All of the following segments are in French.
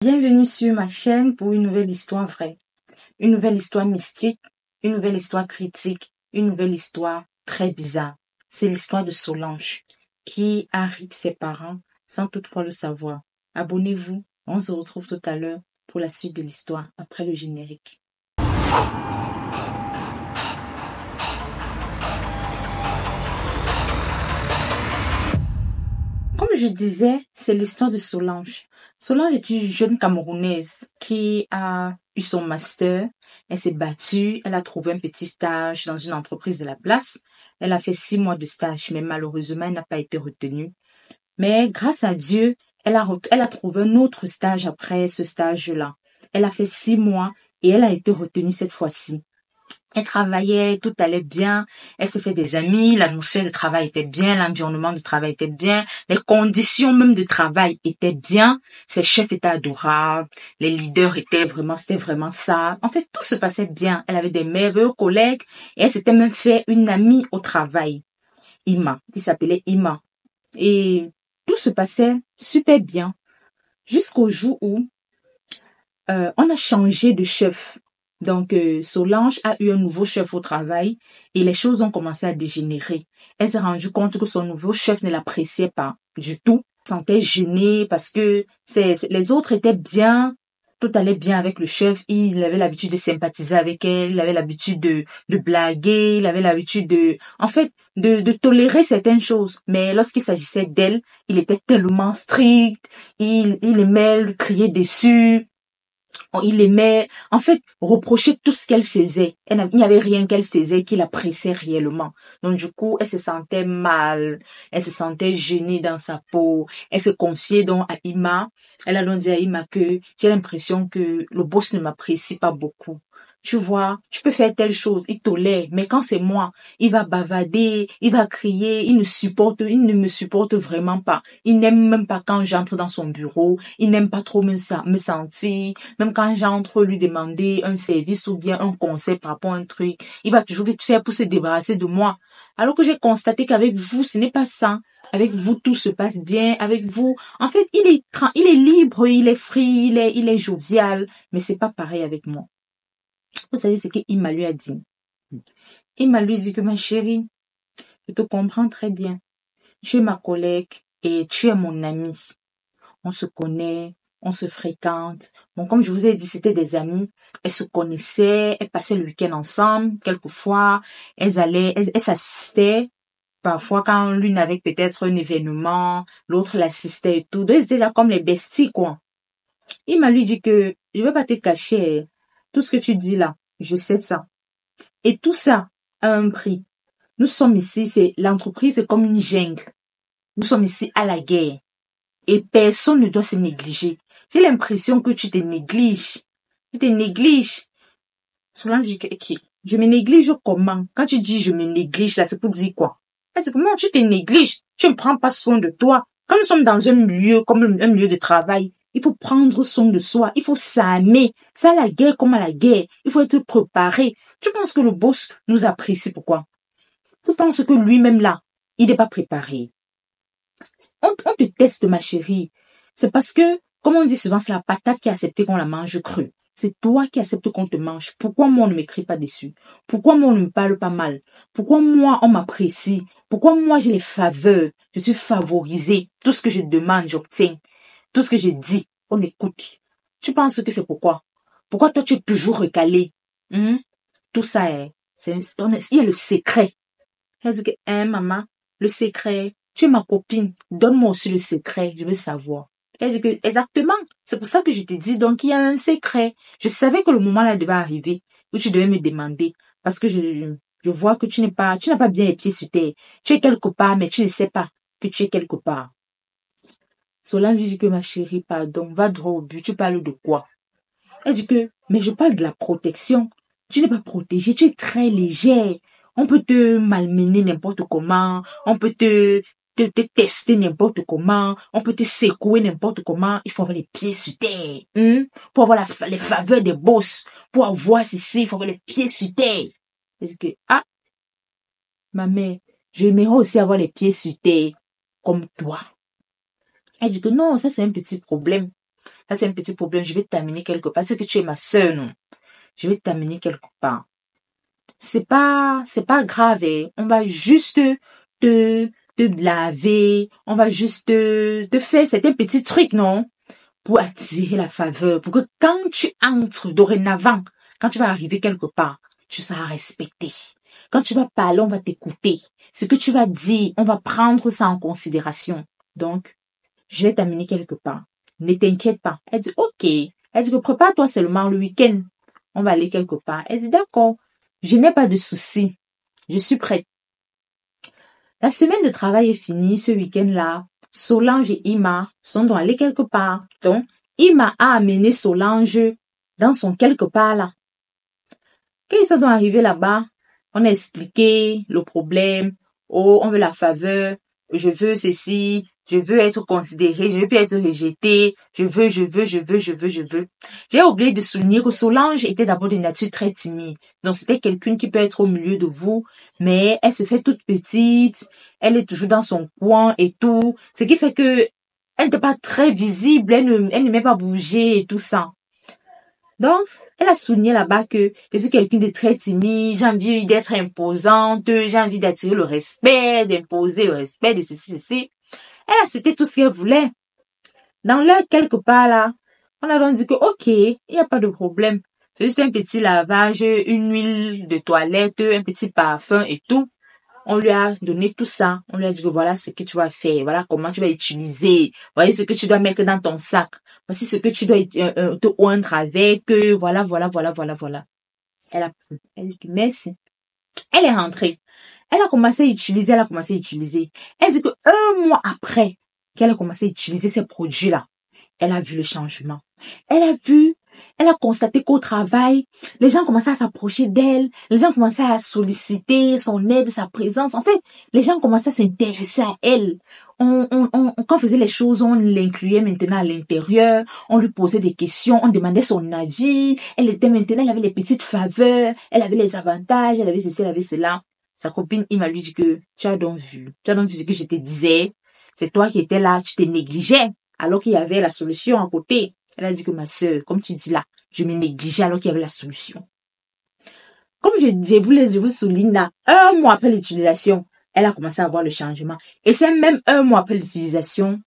Bienvenue sur ma chaîne pour une nouvelle histoire vraie, une nouvelle histoire mystique, une nouvelle histoire critique, une nouvelle histoire très bizarre. C'est l'histoire de Solange qui a ri ses parents sans toutefois le savoir. Abonnez-vous, on se retrouve tout à l'heure pour la suite de l'histoire après le générique. Comme je disais, c'est l'histoire de Solange. Solange est une jeune Camerounaise qui a eu son master. Elle s'est battue, elle a trouvé un petit stage dans une entreprise de la place. Elle a fait 6 mois de stage, mais malheureusement, elle n'a pas été retenue. Mais grâce à Dieu, elle a trouvé un autre stage après ce stage-là. Elle a fait 6 mois et elle a été retenue cette fois-ci. Elle travaillait, tout allait bien, elle s'est fait des amis, l'atmosphère de travail était bien, l'environnement de travail était bien, les conditions même de travail étaient bien, ses chefs étaient adorables, les leaders c'était vraiment ça. En fait, tout se passait bien. Elle avait des merveilleux collègues et elle s'était même fait une amie au travail, Ima, qui s'appelait Ima. Et tout se passait super bien jusqu'au jour où on a changé de chef. Donc, Solange a eu un nouveau chef au travail et les choses ont commencé à dégénérer. Elle s'est rendue compte que son nouveau chef ne l'appréciait pas du tout. Elle se sentait gênée parce que les autres étaient bien, tout allait bien avec le chef. Il avait l'habitude de sympathiser avec elle, il avait l'habitude de blaguer, il avait l'habitude de tolérer certaines choses. Mais lorsqu'il s'agissait d'elle, il était tellement strict, il aimait le crier dessus. Il aimait, en fait, reprocher tout ce qu'elle faisait. Il n'y avait rien qu'elle faisait qu'il appréciait réellement. Donc, du coup, elle se sentait mal. Elle se sentait gênée dans sa peau. Elle se confiait donc à Ima. Elle a donc dit à Ima que j'ai l'impression que le boss ne m'apprécie pas beaucoup. Tu vois, tu peux faire telle chose, il tolère, mais quand c'est moi, il va bavader, il va crier, il ne me supporte vraiment pas. Il n'aime même pas quand j'entre dans son bureau, il n'aime pas trop me sentir, même quand j'entre lui demander un service ou bien un conseil par rapport à un truc, il va toujours vite faire pour se débarrasser de moi. Alors que j'ai constaté qu'avec vous, ce n'est pas ça. Avec vous, tout se passe bien. Avec vous, en fait, il est libre, il est free, il est jovial, mais c'est pas pareil avec moi. Vous savez ce que Ima lui a dit? Ima lui dit que ma chérie, je te comprends très bien. Tu es ma collègue et tu es mon amie. On se connaît, on se fréquente. Bon, comme je vous ai dit, c'était des amis. Elles se connaissaient, elles passaient le week-end ensemble. Quelquefois, elles s'assistaient. Parfois, quand l'une avait peut-être un événement, l'autre l'assistait et tout. Donc, elles étaient là comme les besties, quoi. Il m'a lui dit que je vais pas te cacher tout ce que tu dis là. Je sais ça. Et tout ça a un prix. Nous sommes ici, l'entreprise est comme une jungle. Nous sommes ici à la guerre. Et personne ne doit se négliger. J'ai l'impression que tu te négliges. Tu te négliges. Solange dit que, je me néglige comment? Quand tu dis je me néglige, là, c'est pour dire quoi? Elle dit, comment tu te négliges? Tu ne prends pas soin de toi. Quand nous sommes dans un milieu, comme un milieu de travail, il faut prendre soin de soi. Il faut s'armer. C'est à la guerre comme à la guerre. Il faut être préparé. Tu penses que le boss nous apprécie pourquoi? Tu penses que lui-même là, il n'est pas préparé. On te teste, ma chérie. C'est parce que, comme on dit souvent, c'est la patate qui a accepté qu'on la mange crue. C'est toi qui acceptes qu'on te mange. Pourquoi moi on ne m'écrit pas dessus? Pourquoi moi on ne me parle pas mal? Pourquoi moi on m'apprécie? Pourquoi moi j'ai les faveurs? Je suis favorisée. Tout ce que je demande, j'obtiens. Tout ce que je dis, on écoute. Tu penses que c'est pourquoi? Pourquoi toi tu es toujours recalé? Tout ça il y a le secret. Elle dit que, maman, le secret, tu es ma copine, donne-moi aussi le secret, je veux savoir. Elle dit que, exactement, c'est pour ça que je te dis, donc il y a un secret. Je savais que le moment là devait arriver, où tu devais me demander, parce que je vois que tu n'as pas bien les pieds sur terre. Tu es quelque part, mais tu ne sais pas que tu es quelque part. Solange dit que, ma chérie, pardon, va droit au but, tu parles de quoi? Elle dit que, mais je parle de la protection. Tu n'es pas protégée, tu es très légère. On peut te malmener n'importe comment, on peut te tester n'importe comment, on peut te secouer n'importe comment. Il faut avoir les pieds sur terre, pour avoir les faveurs des boss, pour avoir ceci, il faut avoir les pieds sur terre. Elle dit que, ma mère, j'aimerais aussi avoir les pieds sur terre, comme toi. Elle dit que non, ça c'est un petit problème. Ça, c'est un petit problème. Je vais t'amener quelque part. C'est que tu es ma sœur, non? Je vais t'amener quelque part. C'est pas grave, hein. On va juste te laver. On va juste te faire certains petits trucs, non? Pour attirer la faveur. Pour que quand tu entres dorénavant, quand tu vas arriver quelque part, tu seras respecté. Quand tu vas parler, on va t'écouter. Ce que tu vas dire, on va prendre ça en considération. Donc, je vais t'amener quelque part. Ne t'inquiète pas. Elle dit, ok. Elle dit que prépare-toi seulement le week-end. On va aller quelque part. Elle dit, d'accord. Je n'ai pas de souci. Je suis prête. La semaine de travail est finie. Ce week-end-là, Solange et Ima sont allés quelque part. Donc, Ima a amené Solange dans son quelque part là. Quand ils sont arrivés là-bas, on a expliqué le problème. Oh, on veut la faveur. Je veux ceci. Je veux être considérée. Je veux plus être rejetée. Je veux. J'ai oublié de souligner que Solange était d'abord de nature très timide. Donc, c'était quelqu'un qui peut être au milieu de vous, mais elle se fait toute petite. Elle est toujours dans son coin et tout. Ce qui fait que elle n'était pas très visible. Elle n'aimait pas bouger et tout ça. Donc, elle a souligné là-bas que je suis quelqu'un de très timide, j'ai envie d'être imposante, j'ai envie d'attirer le respect, d'imposer le respect, de ceci. Elle a cité tout ce qu'elle voulait. Dans l'heure quelque part là, on a donc dit que ok, il n'y a pas de problème. C'est juste un petit lavage, une huile de toilette, un petit parfum et tout. On lui a donné tout ça. On lui a dit que voilà ce que tu vas faire. Voilà comment tu vas utiliser. Voilà ce que tu dois mettre dans ton sac. Voici ce que tu dois te oindre avec. Voilà. Elle dit merci. Elle est rentrée. Elle a commencé à utiliser. Elle dit que 1 mois après qu'elle a commencé à utiliser ces produits-là, elle a vu le changement. Elle a constaté qu'au travail, les gens commençaient à s'approcher d'elle, les gens commençaient à solliciter son aide, sa présence. En fait, les gens commençaient à s'intéresser à elle. Quand on faisait les choses, on l'incluait maintenant à l'intérieur, on lui posait des questions, on demandait son avis. Elle avait les petites faveurs, elle avait les avantages, elle avait ceci, elle avait cela. Sa copine, il m'a lui dit que tu as donc vu ce que je te disais. C'est toi qui étais là, tu te négligeais. Alors qu'il y avait la solution à côté. Elle a dit que ma sœur, comme tu dis là, je me négligeais alors qu'il y avait la solution. Comme je vous souligne là, 1 mois après l'utilisation, elle a commencé à voir le changement. Et c'est même 1 mois après l'utilisation,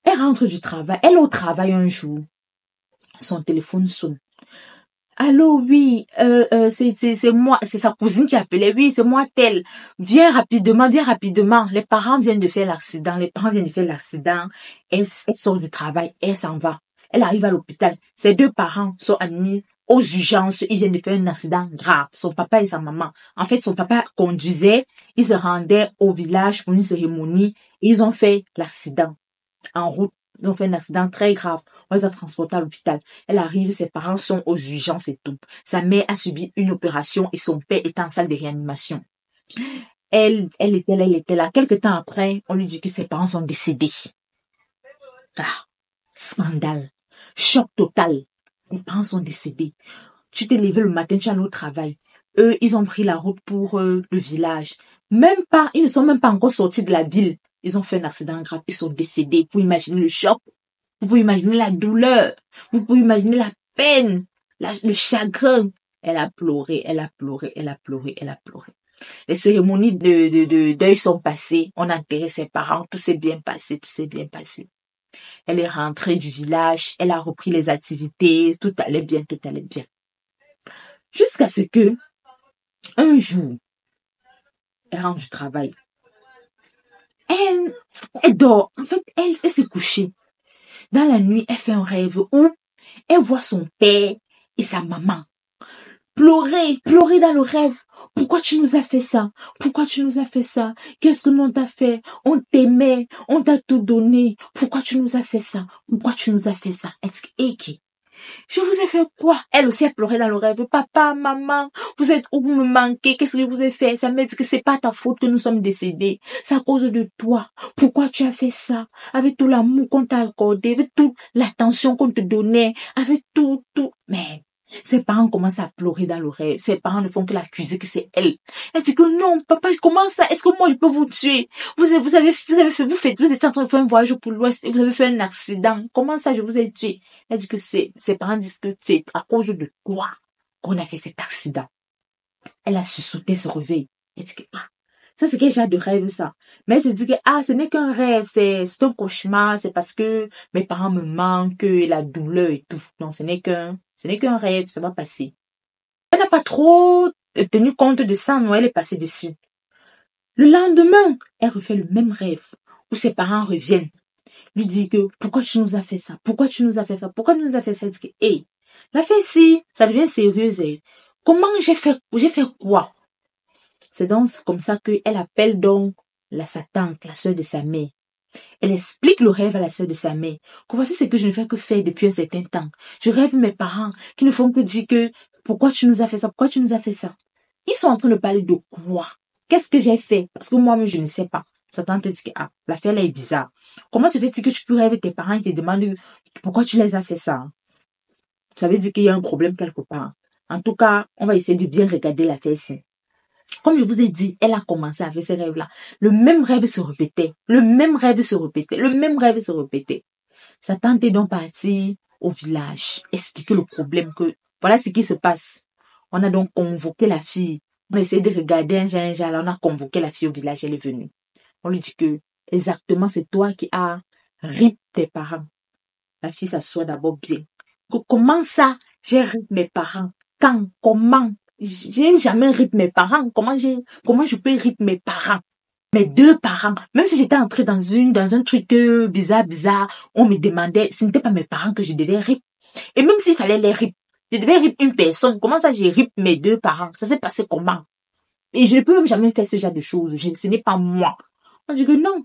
elle rentre du travail. Elle est au travail un jour. Son téléphone sonne. Allô, oui, c'est moi, c'est sa cousine qui appelait. Oui, c'est moi tel. Viens rapidement. Les parents viennent de faire l'accident. Elle sort du travail, elle s'en va. Elle arrive à l'hôpital. Ses 2 parents sont admis aux urgences. Ils viennent de faire un accident grave. Son papa et sa maman. En fait, son papa conduisait. Ils se rendaient au village pour une cérémonie. Et ils ont fait l'accident en route. Ils ont fait un accident très grave. On les a transportés à l'hôpital. Elle arrive, ses parents sont aux urgences et tout. Sa mère a subi une opération et son père est en salle de réanimation. Elle était là. Quelque temps après, on lui dit que ses parents sont décédés. Ah, scandale. Choc total. Les parents sont décédés. Tu t'es levé le matin, tu es allé au travail. Eux, ils ont pris la route pour le village. Ils ne sont même pas encore sortis de la ville. Ils ont fait un accident grave, ils sont décédés. Vous pouvez imaginer le choc, vous pouvez imaginer la douleur, vous pouvez imaginer la peine, le chagrin. Elle a pleuré. Les cérémonies de deuil sont passées, on a enterré ses parents, tout s'est bien passé. Elle est rentrée du village, elle a repris les activités, tout allait bien. Jusqu'à ce que, un jour, elle rentre du travail. Elle dort. En fait, elle s'est couchée. Dans la nuit, elle fait un rêve où elle voit son père et sa maman pleurer dans le rêve. Pourquoi tu nous as fait ça? Qu'est-ce que l'on t'a fait? On t'aimait, on t'a tout donné. Pourquoi tu nous as fait ça? Est-ce que, je vous ai fait quoi? Elle aussi a pleuré dans le rêve. Papa, maman, vous êtes où, vous me manquez? Qu'est-ce que je vous ai fait? Ça me dit que c'est pas ta faute que nous sommes décédés. C'est à cause de toi. Pourquoi tu as fait ça? Avec tout l'amour qu'on t'a accordé, avec toute l'attention qu'on te donnait, avec tout. Mais Ses parents commencent à pleurer dans le rêve. Ses parents ne font que l'accuser que c'est elle. Elle dit que non, papa, comment ça? Est-ce que moi je peux vous tuer? Vous étiez en train de faire un voyage pour l'Ouest et vous avez fait un accident. Comment ça je vous ai tué? Elle dit que ses parents disent que c'est à cause de toi qu'on a fait cet accident. Elle a sursauté, se réveille. Elle dit que, ça c'est quel genre de rêve ça? Mais elle se dit que, ce n'est qu'un rêve, c'est un cauchemar, c'est parce que mes parents me manquent, la douleur et tout. Non, ce n'est qu'un rêve, ça va passer. Elle n'a pas trop tenu compte de ça, non, elle est passée dessus. Le lendemain, elle refait le même rêve, où ses parents reviennent. Lui dit que, pourquoi tu nous as fait ça? Pourquoi tu nous as fait ça? Pourquoi tu nous as fait ça? Elle dit que, la fait si, ça devient sérieuse, Comment j'ai fait quoi? C'est donc comme ça qu'elle appelle donc sa tante, la sœur de sa mère. Elle explique le rêve à la sœur de sa mère. Que voici ce que je ne fais que faire depuis un certain temps. Je rêve mes parents qui ne font que dire que pourquoi tu nous as fait ça? Pourquoi tu nous as fait ça? Ils sont en train de parler de quoi? Qu'est-ce que j'ai fait? Parce que moi-même, je ne sais pas. Sa tante dit que l'affaire là est bizarre. Comment se fait-il que tu peux rêver tes parents et te demandent pourquoi tu les as fait ça? Ça veut dire qu'il y a un problème quelque part. En tout cas, on va essayer de bien regarder l'affaire-ci. Comme je vous ai dit, elle a commencé à faire ces rêves-là. Le même rêve se répétait. Le même rêve se répétait. Le même rêve se répétait. Sa tante est donc partie au village, expliquer le problème que, voilà ce qui se passe. On a donc convoqué la fille. On a essayé de regarder un genre, là, on a convoqué la fille au village, elle est venue. On lui dit que, exactement, c'est toi qui as rip tes parents. La fille s'assoit d'abord bien. Comment ça, j'ai rip mes parents? Quand? Comment? J'ai jamais rip mes parents. Comment je peux rip mes parents? Mes deux parents. Même si j'étais entrée dans un truc bizarre, on me demandait, ce n'était pas mes parents que je devais rip. Et même s'il fallait les rip, je devais rip une personne. Comment ça, j'ai rip mes deux parents? Ça s'est passé comment? Et je ne peux même jamais faire ce genre de choses. Ce n'est pas moi. On dit que non.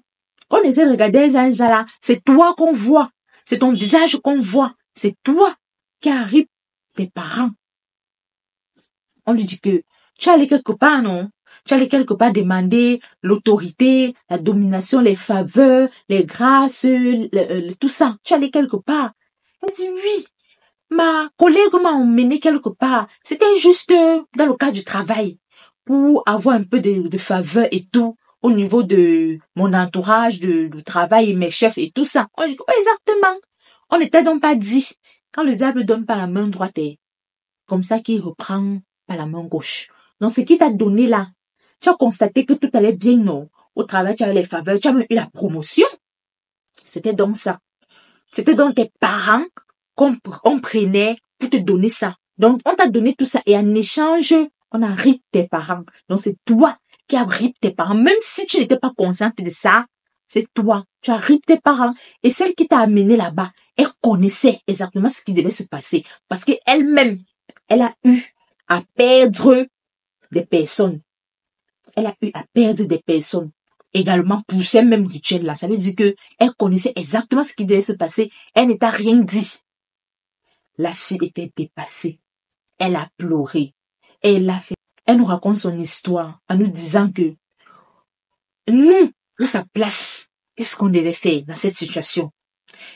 Quand on essaie de regarder un genre là, c'est toi qu'on voit. C'est ton visage qu'on voit. C'est toi qui as rip tes parents. On lui dit que tu es allé quelque part, non? Tu es allé quelque part demander l'autorité, la domination, les faveurs, les grâces, tout ça. Tu es allé quelque part. Elle dit oui. Ma collègue m'a emmené quelque part. C'était juste dans le cadre du travail pour avoir un peu de faveur et tout au niveau de mon entourage, de travail et mes chefs et tout ça. On dit exactement. On n'était donc pas dit. Quand le diable donne par la main droite, comme ça qu'il reprend par la main gauche. Donc, ce qui t'a donné là, tu as constaté que tout allait bien, non? Au travail, tu avais les faveurs, tu as même eu la promotion. C'était donc ça. C'était donc tes parents qu'on prenait pour te donner ça. Donc, on t'a donné tout ça et en échange, on a rip tes parents. Donc, c'est toi qui as rip tes parents. Même si tu n'étais pas consciente de ça, c'est toi. Tu as rip tes parents. Et celle qui t'a amené là-bas, elle connaissait exactement ce qui devait se passer. Parce qu'elle-même, elle a eu à perdre des personnes. Elle a eu à perdre des personnes. Également pour ces mêmes rituels-là. Ça veut dire que elle connaissait exactement ce qui devait se passer. Elle n'était rien dit. La fille était dépassée. Elle a pleuré. Elle nous raconte son histoire en nous disant que nous, à sa place, qu'est-ce qu'on devait faire dans cette situation?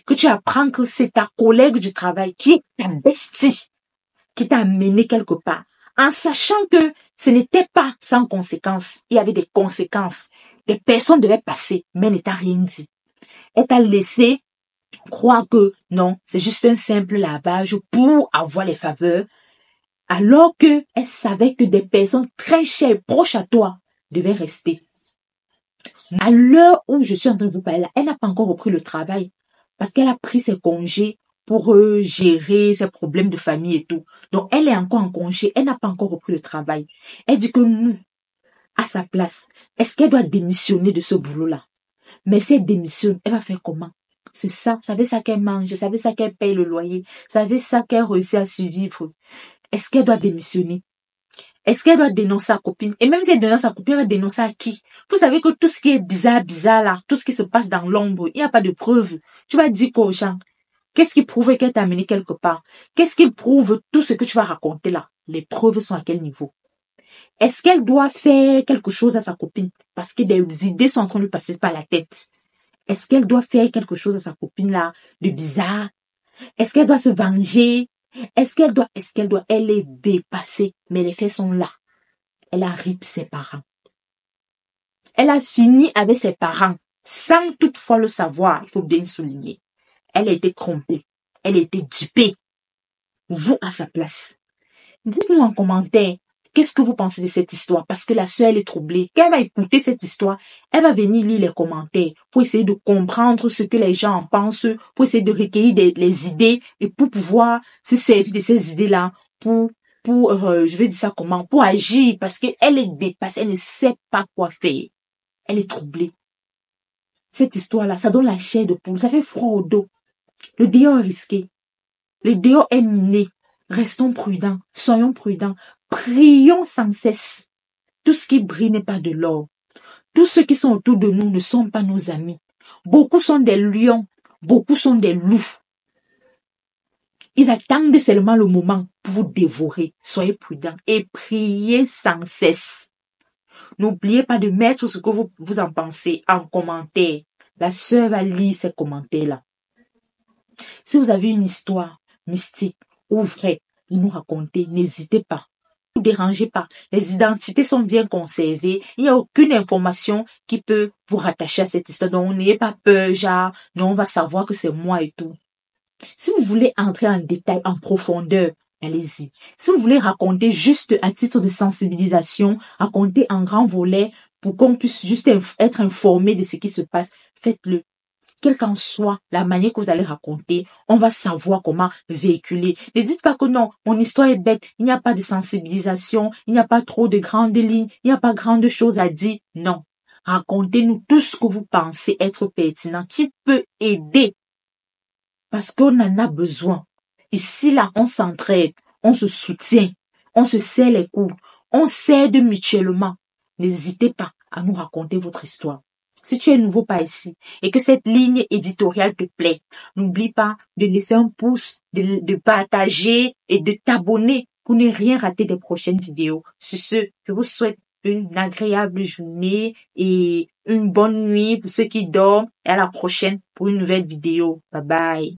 Que tu apprends que c'est ta collègue du travail qui est ta bestie, qui t'a amené quelque part. En sachant que ce n'était pas sans conséquences. Il y avait des conséquences. Des personnes devaient passer, mais elle n'était rien dit. Elle t'a laissé croire que non, c'est juste un simple lavage pour avoir les faveurs, alors que elle savait que des personnes très chères, proches à toi, devaient rester. À l'heure où je suis en train de vous parler, elle n'a pas encore repris le travail, parce qu'elle a pris ses congés pour gérer ses problèmes de famille et tout. Donc, elle est encore en congé, elle n'a pas encore repris le travail. Elle dit que nous, à sa place, est-ce qu'elle doit démissionner de ce boulot-là? Mais si elle démissionne, elle va faire comment? C'est ça, ça veut ça qu'elle mange, ça veut ça qu'elle paye le loyer, ça veut ça qu'elle réussit à survivre. Est-ce qu'elle doit démissionner? Est-ce qu'elle doit dénoncer sa copine? Et même si elle dénonce sa copine, elle va dénoncer à qui? Vous savez que tout ce qui est bizarre là, tout ce qui se passe dans l'ombre, il n'y a pas de preuve. Tu vas dire quoi aux gens? Qu'est-ce qui prouve qu'elle t'a amené quelque part? Qu'est-ce qui prouve tout ce que tu vas raconter là? Les preuves sont à quel niveau? Est-ce qu'elle doit faire quelque chose à sa copine? Parce que des idées sont en train de lui passer par la tête. Est-ce qu'elle doit faire quelque chose à sa copine là, de bizarre? Est-ce qu'elle doit se venger? Est-ce qu'elle doit, elle est dépassée, mais les faits sont là. Elle a rip ses parents. Elle a fini avec ses parents, sans toutefois le savoir, il faut bien souligner. Elle a été trompée. Elle a été dupée. Vous, à sa place. Dites-nous en commentaire, qu'est-ce que vous pensez de cette histoire? Parce que la sœur, elle est troublée. Quand elle va écouter cette histoire, elle va venir lire les commentaires pour essayer de comprendre ce que les gens en pensent, pour essayer de recueillir les idées et pour pouvoir se servir de ces idées-là pour je vais dire ça comment, pour agir parce qu'elle est dépassée, elle ne sait pas quoi faire. Elle est troublée. Cette histoire-là, ça donne la chair de poule, ça fait froid au dos. Le dehors est risqué. Le dehors est miné. Restons prudents, soyons prudents, prions sans cesse. Tout ce qui brille n'est pas de l'or. Tous ceux qui sont autour de nous ne sont pas nos amis. Beaucoup sont des lions, beaucoup sont des loups. Ils attendent seulement le moment pour vous dévorer. Soyez prudents et priez sans cesse. N'oubliez pas de mettre ce que vous en pensez en commentaire. La sœur va lire ces commentaires-là. Si vous avez une histoire mystique ou vraie à nous raconter, n'hésitez pas. Ne vous dérangez pas. Les identités sont bien conservées. Il n'y a aucune information qui peut vous rattacher à cette histoire. Donc, n'ayez pas peur, genre, non, on va savoir que c'est moi et tout. Si vous voulez entrer en détail, en profondeur, allez-y. Si vous voulez raconter juste à titre de sensibilisation, raconter en grand volet pour qu'on puisse juste être informé de ce qui se passe, faites-le. Quelle qu'en soit la manière que vous allez raconter, on va savoir comment véhiculer. Ne dites pas que non, mon histoire est bête, il n'y a pas de sensibilisation, il n'y a pas trop de grandes lignes, il n'y a pas grande chose à dire. Non. Racontez-nous tout ce que vous pensez être pertinent, qui peut aider. Parce qu'on en a besoin. Ici, là, on s'entraide, on se soutient, on se serre les coudes, on s'aide mutuellement. N'hésitez pas à nous raconter votre histoire. Si tu es nouveau par ici et que cette ligne éditoriale te plaît, n'oublie pas de laisser un pouce, de partager et de t'abonner pour ne rien rater des prochaines vidéos. Sur ce, je vous souhaite une agréable journée et une bonne nuit pour ceux qui dorment et à la prochaine pour une nouvelle vidéo. Bye bye.